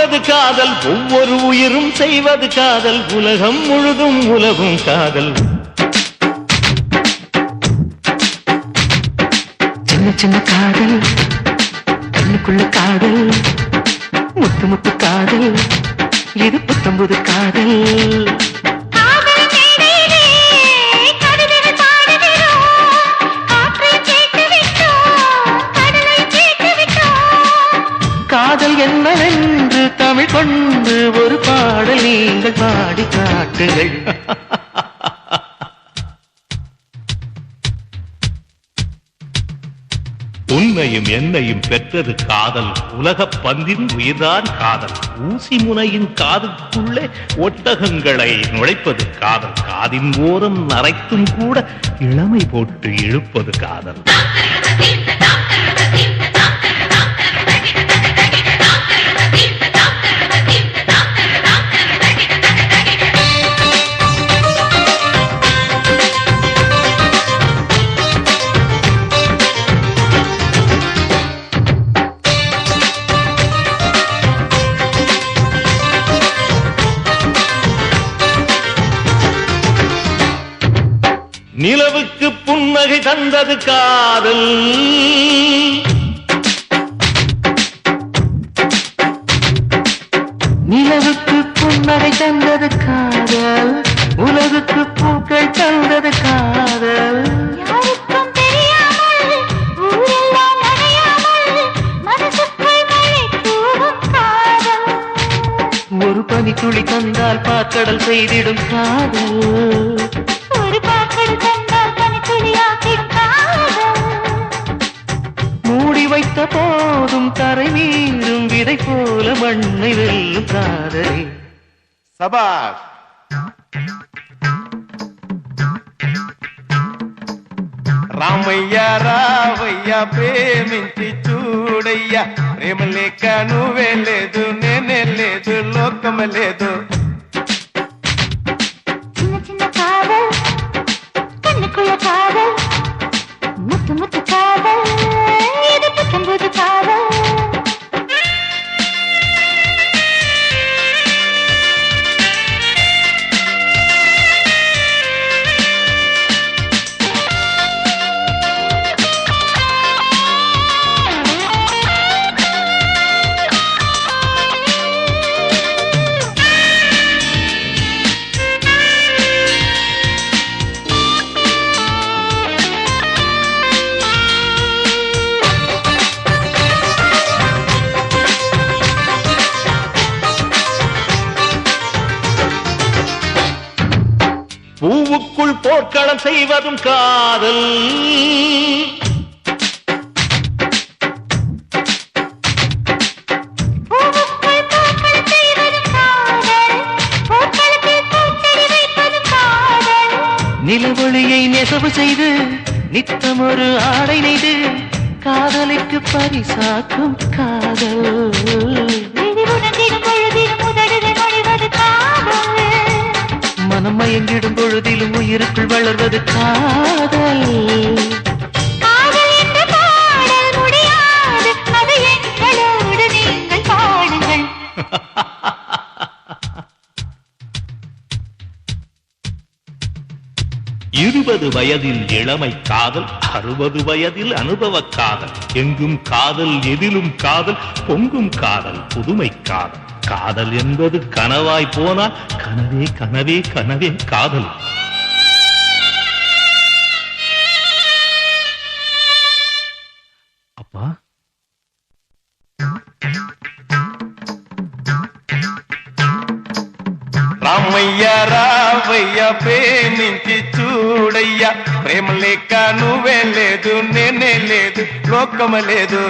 உண்பது காதல், ஒவ்வொரு உயிரும் செய்வது காதல், உலகம் முழுதும் உலகும் காதல். சின்ன சின்ன காதல், கண்ணுக்குள்ள காதல், முத்து முத்து காதல், இது புத்தம்புது காதல். காதல் என்னவென்று தமிழ் கொண்டு ஒரு பாடல் நீங்கள் பாடி காட்டுங்கள். உன்னையும் என்னையும் பெற்றது காதல், உலகப் பந்தின் உயிர்தான் காதல். ஊசி முனையின் காதுக்குள்ளே ஒட்டகங்களை நுழைப்பது காதல், காதின் ஓரம் நரைத்தும் கூட இளமை போட்டு இழுப்பது காதல். நிலவுக்கு புன்னகை தந்தது காதல், நிலவுக்கு புன்னகை தந்தது காதல், உலகுக்கு பூக்கள் தந்தது காதல். யாருக்கும் தெரியாமல் ஊரெல்லாம் நனையாமல் மனசுக்குள் மழை தூவும் காதல். ஒரு பனி துளி தந்தால் பாக்கடல் செய்திடும் காதல், ஒரு பாக்கடு தந்தால் பனித்துளியாக்கிடும் காதல். மூடி வைத்த போதும் தரை மீறும் விதை போல மண்ணை வெல்லும் காதலே. சபாஷ். రామయ్య రావయ్య ప్రేమించి చూడయ్యా, ప్రేమ లేక నువ్వే లేదు, నేనే లేదు, లోకం లేదు. சின்ன சின்ன காதல், கண்ணுக்குள்ள காதல், முத்து முத்து காதல், இது புத்தம்புது காதல். பூவுக்குள் போர்க்களம் செய்வதும் காதல், பூவுக்குள் பூக்கள் செய்வதும் காதல், பூக்களுக்கு பூச்செடி வைப்பதும் காதல். நிலவொளியை நெசவு செய்து நித்தம் ஒரு ஆடை நெய்து காதலுக்கு பரிசாக்கும் காதல். விழிவுணர்ந்திடும் பொழுதிலும் உதடுகள் மொழிவது காதல். மனம் மயங்கிடும் பொழுதிலும் உயிருக்குள் வளர்வது காதல். காதல் என்ற பாடல் முடியாது, அது எங்களோடு நீங்கள் பாடுங்கள். 20 வயதில் இளமை காதல், 60 வயதில் அனுபவ காதல். எங்கும் காதல், எதிலும் காதல், பொங்கும் காதல், புதுமை காதல். காதல் என்பது கனவாய் போனால் கனவே கனவே கனவே காதல். அப்பா, రామయ్య రావయ్య ప్రేమించి చూడయ్యా, ప్రేమ లేక నువ్వే లేదు, నేనే లేదు, లోకం లేదు.